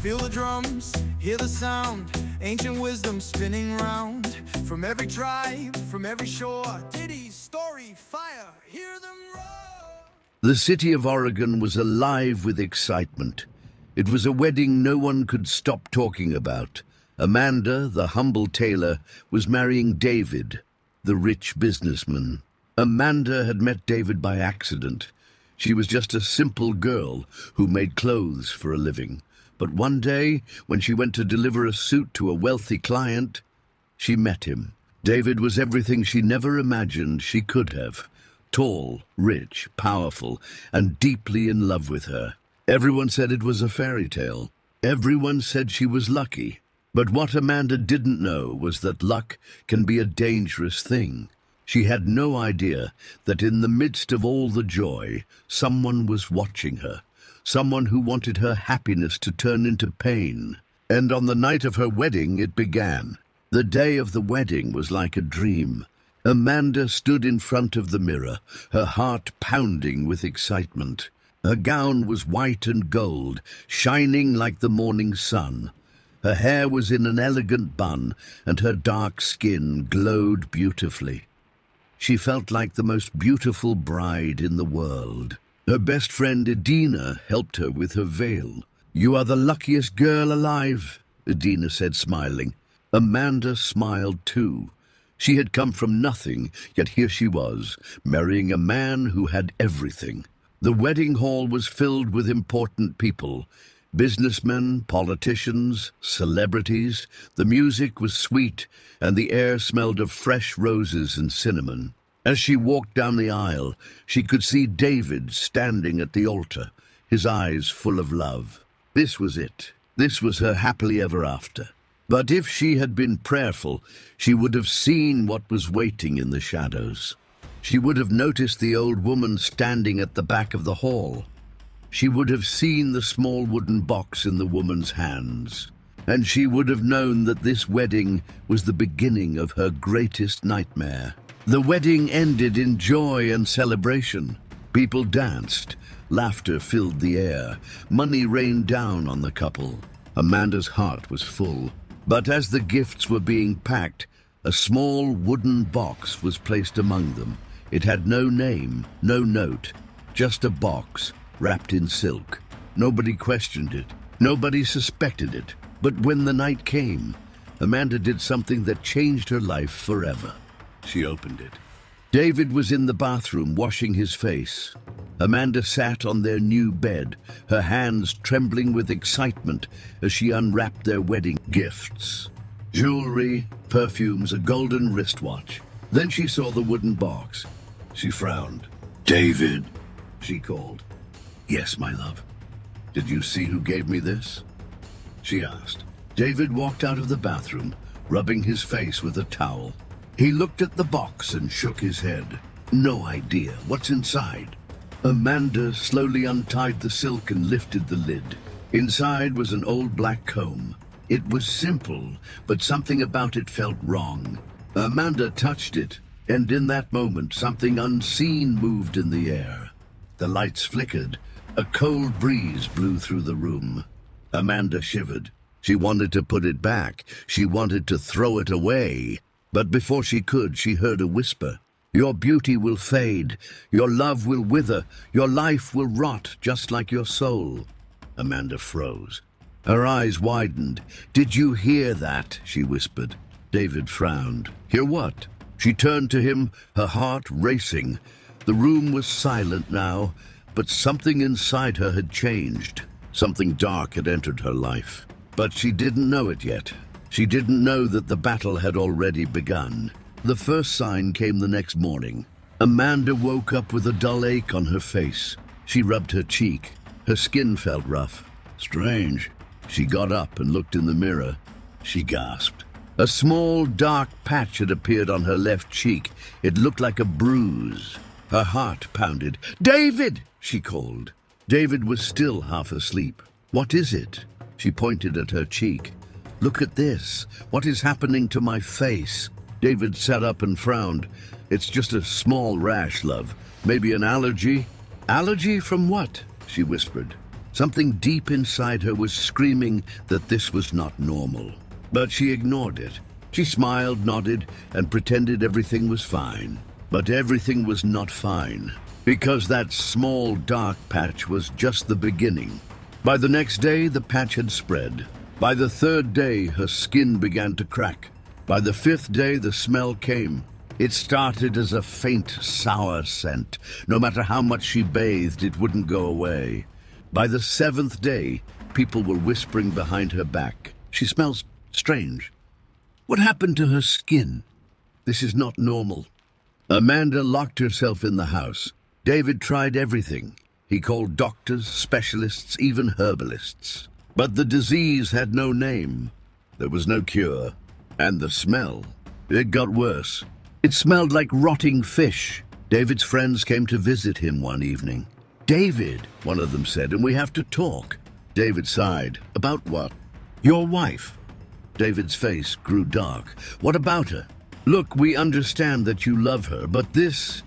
Feel the drums, hear the sound, ancient wisdom spinning round. From every tribe, from every shore, diidiisStoryfire, hear them roar. The city of Oregon was alive with excitement. It was a wedding no one could stop talking about. Amanda, the humble tailor, was marrying David, the rich businessman. Amanda had met David by accident. She was just a simple girl who made clothes for a living. But one day, when she went to deliver a suit to a wealthy client, she met him. David was everything she never imagined she could have. Tall, rich, powerful, and deeply in love with her. Everyone said it was a fairy tale. Everyone said she was lucky. But what Amanda didn't know was that luck can be a dangerous thing. She had no idea that in the midst of all the joy, someone was watching her. Someone who wanted her happiness to turn into pain. And on the night of her wedding, it began. The day of the wedding was like a dream. Amanda stood in front of the mirror, her heart pounding with excitement. Her gown was white and gold, shining like the morning sun. Her hair was in an elegant bun, and her dark skin glowed beautifully. She felt like the most beautiful bride in the world. Her best friend Idina helped her with her veil. "You are the luckiest girl alive," Idina said, smiling. Amanda smiled too. She had come from nothing, yet here she was, marrying a man who had everything. The wedding hall was filled with important people. Businessmen, politicians, celebrities. The music was sweet, and the air smelled of fresh roses and cinnamon. As she walked down the aisle, she could see David standing at the altar, his eyes full of love. This was it. This was her happily ever after. But if she had been prayerful, she would have seen what was waiting in the shadows. She would have noticed the old woman standing at the back of the hall. She would have seen the small wooden box in the woman's hands. And she would have known that this wedding was the beginning of her greatest nightmare. The wedding ended in joy and celebration. People danced. Laughter filled the air. Money rained down on the couple. Amanda's heart was full. But as the gifts were being packed, a small wooden box was placed among them. It had no name, no note, just a box wrapped in silk. Nobody questioned it. Nobody suspected it. But when the night came, Amanda did something that changed her life forever. She opened it. David was in the bathroom washing his face. Amanda sat on their new bed, her hands trembling with excitement as she unwrapped their wedding gifts. Jewelry, perfumes, a golden wristwatch. Then she saw the wooden box. She frowned. "David," she called. "Yes, my love." "Did you see who gave me this?" she asked. David walked out of the bathroom, rubbing his face with a towel. He looked at the box and shook his head. "No idea. What's inside?" Amanda slowly untied the silk and lifted the lid. Inside was an old black comb. It was simple, but something about it felt wrong. Amanda touched it, and in that moment something unseen moved in the air. The lights flickered. A cold breeze blew through the room. Amanda shivered. She wanted to put it back. She wanted to throw it away. But before she could, she heard a whisper. "Your beauty will fade. Your love will wither. Your life will rot, just like your soul." Amanda froze. Her eyes widened. "Did you hear that?" she whispered. David frowned. "Hear what?" She turned to him, her heart racing. The room was silent now, but something inside her had changed. Something dark had entered her life. But she didn't know it yet. She didn't know that the battle had already begun. The first sign came the next morning. Amanda woke up with a dull ache on her face. She rubbed her cheek. Her skin felt rough. Strange. She got up and looked in the mirror. She gasped. A small, dark patch had appeared on her left cheek. It looked like a bruise. Her heart pounded. "David!" she called. David was still half asleep. "What is it?" She pointed at her cheek. "Look at this. What is happening to my face?" David sat up and frowned. "It's just a small rash, love. Maybe an allergy." "Allergy from what?" she whispered. Something deep inside her was screaming that this was not normal. But she ignored it. She smiled, nodded, and pretended everything was fine. But everything was not fine, because that small dark patch was just the beginning. By the next day, the patch had spread. By the third day, her skin began to crack. By the fifth day, the smell came. It started as a faint, sour scent. No matter how much she bathed, it wouldn't go away. By the seventh day, people were whispering behind her back. She smells strange. What happened to her skin? This is not normal. Amanda locked herself in the house. David tried everything. He called doctors, specialists, even herbalists. But the disease had no name. There was no cure. And the smell, it got worse. It smelled like rotting fish. David's friends came to visit him one evening. "David," one of them said, "and we have to talk." David sighed. "About what?" "Your wife." David's face grew dark. "What about her?" "Look, we understand that you love her, but this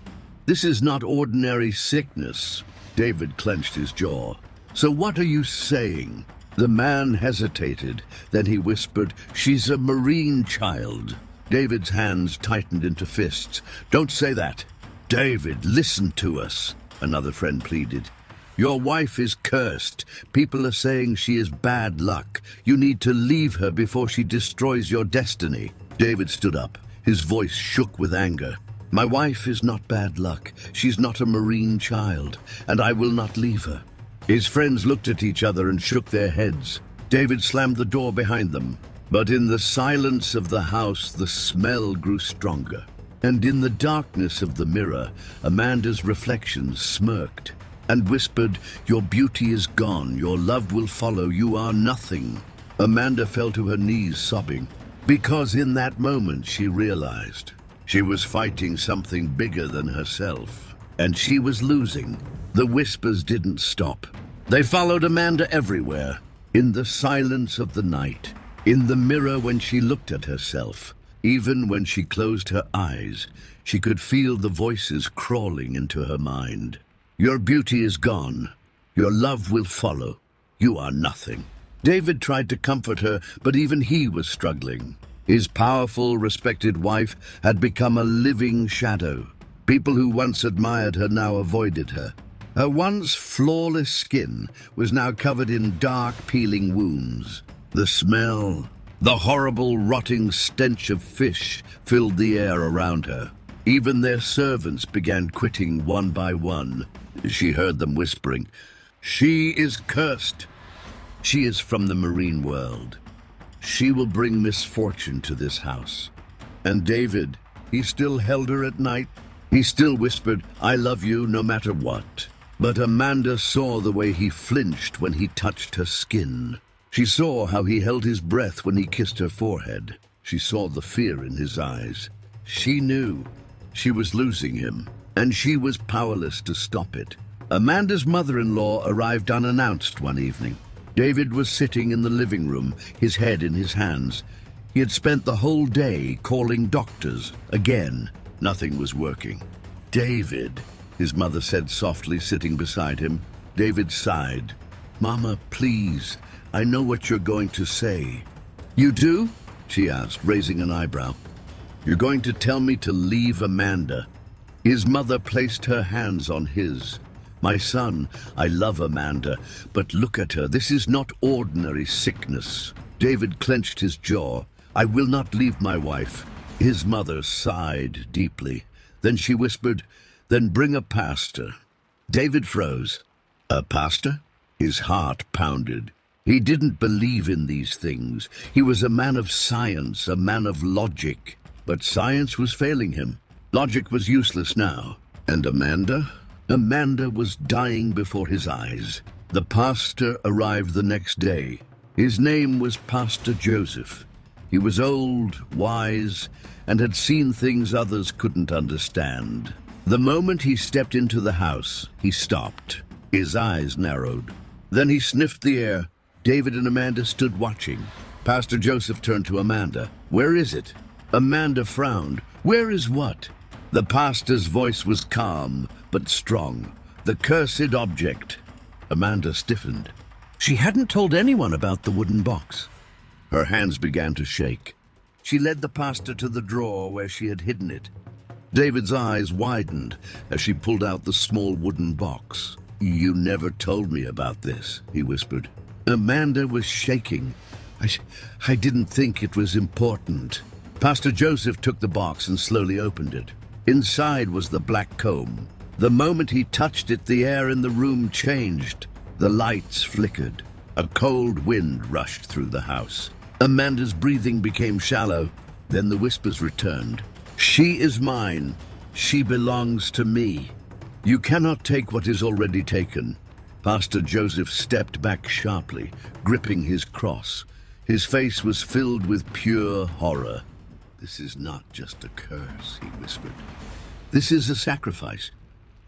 is not ordinary sickness." David clenched his jaw. "So what are you saying?" The man hesitated. Then he whispered, "She's a marine child." David's hands tightened into fists. "Don't say that." "David, listen to us," another friend pleaded. "Your wife is cursed. People are saying she is bad luck. You need to leave her before she destroys your destiny." David stood up. His voice shook with anger. "My wife is not bad luck. She's not a marine child, and I will not leave her." His friends looked at each other and shook their heads. David slammed the door behind them. But in the silence of the house, the smell grew stronger. And in the darkness of the mirror, Amanda's reflection smirked and whispered, "Your beauty is gone. Your love will follow. You are nothing." Amanda fell to her knees, sobbing, because in that moment she realized she was fighting something bigger than herself, and she was losing. The whispers didn't stop. They followed Amanda everywhere, in the silence of the night, in the mirror when she looked at herself. Even when she closed her eyes, she could feel the voices crawling into her mind. "Your beauty is gone. Your love will follow. You are nothing." David tried to comfort her, but even he was struggling. His powerful, respected wife had become a living shadow. People who once admired her now avoided her. Her once flawless skin was now covered in dark, peeling wounds. The smell, the horrible, rotting stench of fish filled the air around her. Even their servants began quitting one by one. She heard them whispering, "She is cursed. She is from the marine world. She will bring misfortune to this house." And David, he still held her at night. He still whispered, "I love you no matter what." But Amanda saw the way he flinched when he touched her skin. She saw how he held his breath when he kissed her forehead. She saw the fear in his eyes. She knew she was losing him, and she was powerless to stop it. Amanda's mother-in-law arrived unannounced one evening. David was sitting in the living room, his head in his hands. He had spent the whole day calling doctors. Again, nothing was working. "David," his mother said softly, sitting beside him. David sighed. "Mama, please, I know what you're going to say." "You do?" she asked, raising an eyebrow. "You're going to tell me to leave Amanda." His mother placed her hands on his. "My son, I love Amanda, but look at her. This is not ordinary sickness." David clenched his jaw. "I will not leave my wife." His mother sighed deeply. Then she whispered, "Then bring a pastor." David froze. A pastor? His heart pounded. He didn't believe in these things. He was a man of science, a man of logic. But science was failing him. Logic was useless now. And Amanda? Amanda was dying before his eyes. The pastor arrived the next day. His name was Pastor Joseph. He was old, wise, and had seen things others couldn't understand. The moment he stepped into the house, he stopped. His eyes narrowed. Then he sniffed the air. David and Amanda stood watching. Pastor Joseph turned to Amanda. "Where is it?" Amanda frowned. "Where is what?" The pastor's voice was calm, but strong. "The cursed object." Amanda stiffened. She hadn't told anyone about the wooden box. Her hands began to shake. She led the pastor to the drawer where she had hidden it. David's eyes widened as she pulled out the small wooden box. "You never told me about this," he whispered. Amanda was shaking. I didn't think it was important." Pastor Joseph took the box and slowly opened it. Inside was the black comb. The moment he touched it, the air in the room changed. The lights flickered. A cold wind rushed through the house. Amanda's breathing became shallow. Then the whispers returned. "She is mine. She belongs to me. You cannot take what is already taken." Pastor Joseph stepped back sharply, gripping his cross. His face was filled with pure horror. "This is not just a curse," he whispered. "This is a sacrifice."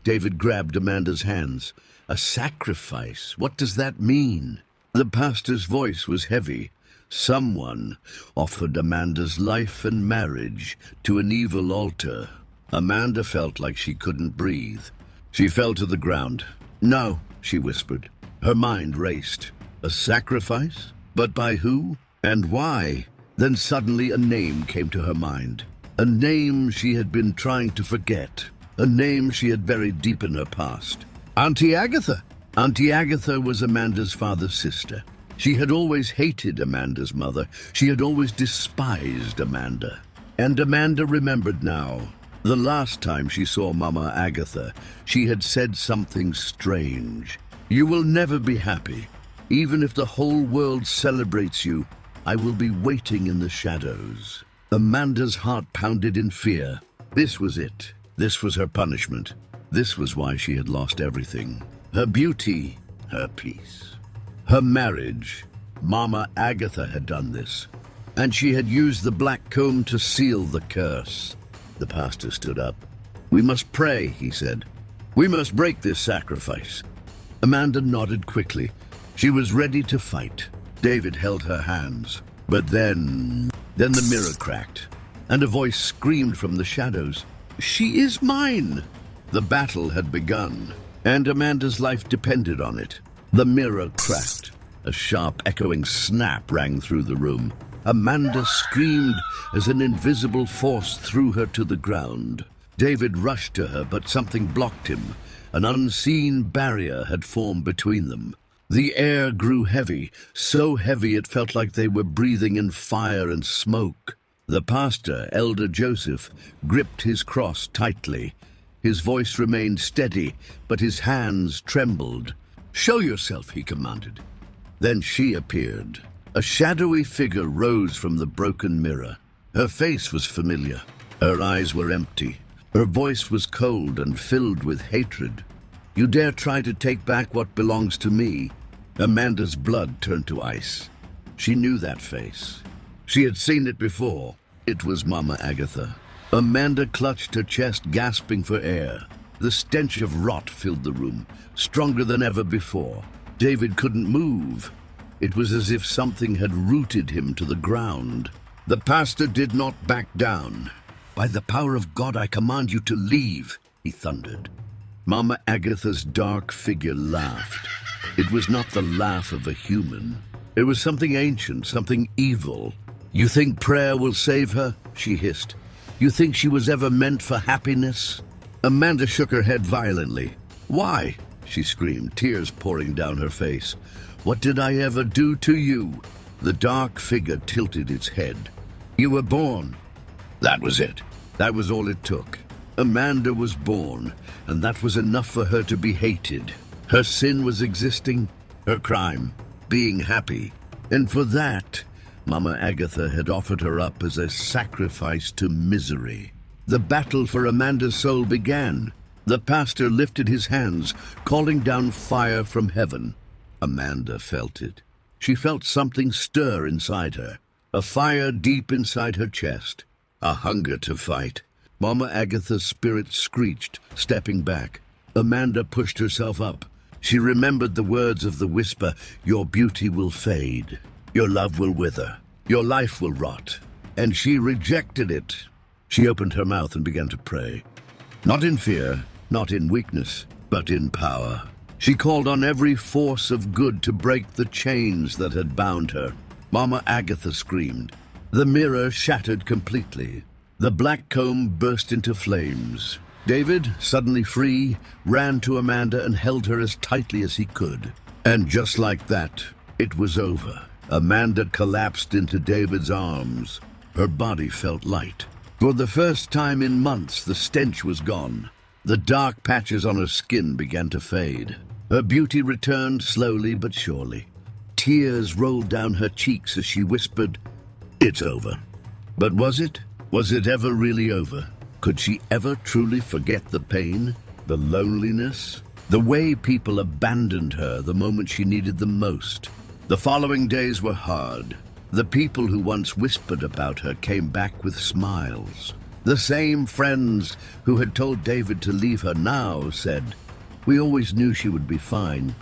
David grabbed Amanda's hands. "A sacrifice? What does that mean?" The pastor's voice was heavy. "Someone offered Amanda's life and marriage to an evil altar." Amanda felt like she couldn't breathe. She fell to the ground. "No," she whispered. Her mind raced. A sacrifice? But by who? And why? Then suddenly a name came to her mind. A name she had been trying to forget. A name she had buried deep in her past. Auntie Agatha. Auntie Agatha was Amanda's father's sister. She had always hated Amanda's mother. She had always despised Amanda. And Amanda remembered now. The last time she saw Mama Agatha, she had said something strange. "You will never be happy. Even if the whole world celebrates you, I will be waiting in the shadows." Amanda's heart pounded in fear. This was it. This was her punishment. This was why she had lost everything. Her beauty, her peace. Her marriage. Mama Agatha had done this. And she had used the black comb to seal the curse. The pastor stood up. "We must pray," he said. "We must break this sacrifice." Amanda nodded quickly. She was ready to fight. David held her hands. But then the mirror cracked, and a voice screamed from the shadows. "She is mine!" The battle had begun, and Amanda's life depended on it. The mirror cracked. A sharp, echoing snap rang through the room. Amanda screamed as an invisible force threw her to the ground. David rushed to her, but something blocked him. An unseen barrier had formed between them. The air grew heavy, so heavy it felt like they were breathing in fire and smoke. The pastor, Elder Joseph, gripped his cross tightly. His voice remained steady, but his hands trembled. "Show yourself," he commanded. Then she appeared. A shadowy figure rose from the broken mirror. Her face was familiar. Her eyes were empty. Her voice was cold and filled with hatred. "You dare try to take back what belongs to me?" Amanda's blood turned to ice. She knew that face. She had seen it before. It was Mama Agatha. Amanda clutched her chest, gasping for air. The stench of rot filled the room, stronger than ever before. David couldn't move. It was as if something had rooted him to the ground. The pastor did not back down. "By the power of God, I command you to leave," he thundered. Mama Agatha's dark figure laughed. It was not the laugh of a human. It was something ancient, something evil. "You think prayer will save her?" she hissed. "You think she was ever meant for happiness?" Amanda shook her head violently. "Why?" she screamed, tears pouring down her face. "What did I ever do to you?" The dark figure tilted its head. "You were born." That was it. That was all it took. Amanda was born, and that was enough for her to be hated. Her sin was existing, her crime, being happy. And for that, Mama Agatha had offered her up as a sacrifice to misery. The battle for Amanda's soul began. The pastor lifted his hands, calling down fire from heaven. Amanda felt it. She felt something stir inside her, a fire deep inside her chest, a hunger to fight. Mama Agatha's spirit screeched, stepping back. Amanda pushed herself up. She remembered the words of the whisper, "Your beauty will fade, your love will wither, your life will rot." And she rejected it. She opened her mouth and began to pray. Not in fear, not in weakness, but in power. She called on every force of good to break the chains that had bound her. Mama Agatha screamed. The mirror shattered completely. The black comb burst into flames. David, suddenly free, ran to Amanda and held her as tightly as he could. And just like that, it was over. Amanda collapsed into David's arms. Her body felt light. For the first time in months, the stench was gone. The dark patches on her skin began to fade. Her beauty returned slowly but surely. Tears rolled down her cheeks as she whispered, "It's over." But was it? Was it ever really over? Could she ever truly forget the pain, the loneliness, the way people abandoned her the moment she needed them most? The following days were hard. The people who once whispered about her came back with smiles. The same friends who had told David to leave her now said, "We always knew she would be fine."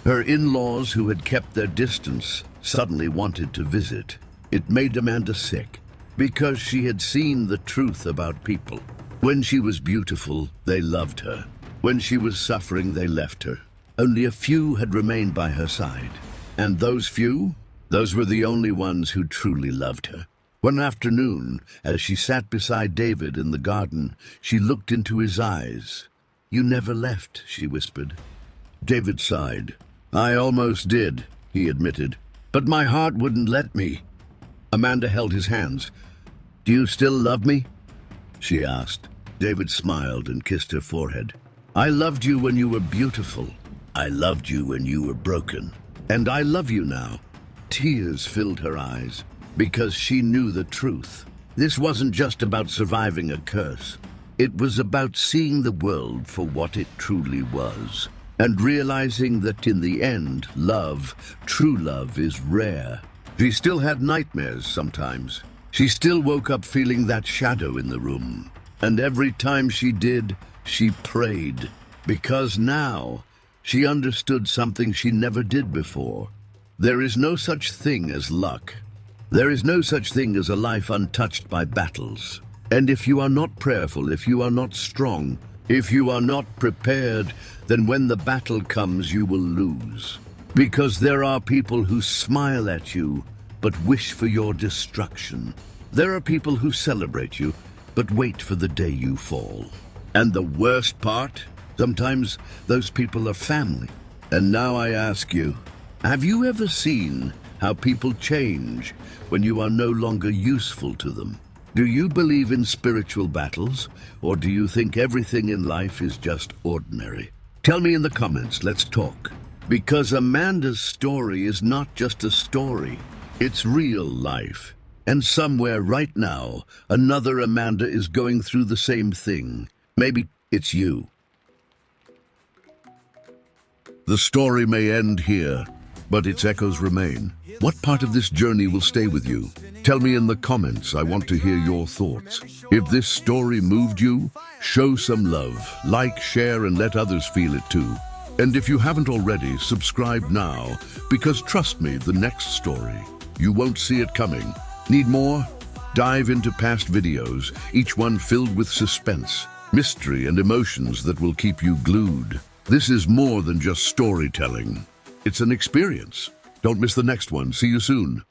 Her in-laws, who had kept their distance, suddenly wanted to visit. It made Amanda sick, because she had seen the truth about people. When she was beautiful, they loved her. When she was suffering, they left her. Only a few had remained by her side. And those few? Those were the only ones who truly loved her. One afternoon, as she sat beside David in the garden, she looked into his eyes. "You never left," she whispered. David sighed. "I almost did," he admitted. "But my heart wouldn't let me." Amanda held his hands. "Do you still love me?" she asked. David smiled and kissed her forehead. "I loved you when you were beautiful. I loved you when you were broken. And I love you now." Tears filled her eyes, because she knew the truth. This wasn't just about surviving a curse. It was about seeing the world for what it truly was, and realizing that in the end, love, true love, is rare. She still had nightmares sometimes. She still woke up feeling that shadow in the room. And every time she did, she prayed. Because now, she understood something she never did before. There is no such thing as luck. There is no such thing as a life untouched by battles. And if you are not prayerful, if you are not strong, if you are not prepared, then when the battle comes, you will lose. Because there are people who smile at you, but wish for your destruction. There are people who celebrate you, but wait for the day you fall. And the worst part? Sometimes those people are family. And now I ask you, have you ever seen how people change when you are no longer useful to them? Do you believe in spiritual battles, or do you think everything in life is just ordinary? Tell me in the comments, let's talk. Because Amanda's story is not just a story, it's real life. And somewhere right now, another Amanda is going through the same thing. Maybe it's you. The story may end here, but its echoes remain. What part of this journey will stay with you? Tell me in the comments. I want to hear your thoughts. If this story moved you, show some love. Like, share, and let others feel it too. And if you haven't already, subscribe now, because trust me, the next story, you won't see it coming. Need more? Dive into past videos, each one filled with suspense, mystery, and emotions that will keep you glued. This is more than just storytelling. It's an experience. Don't miss the next one. See you soon.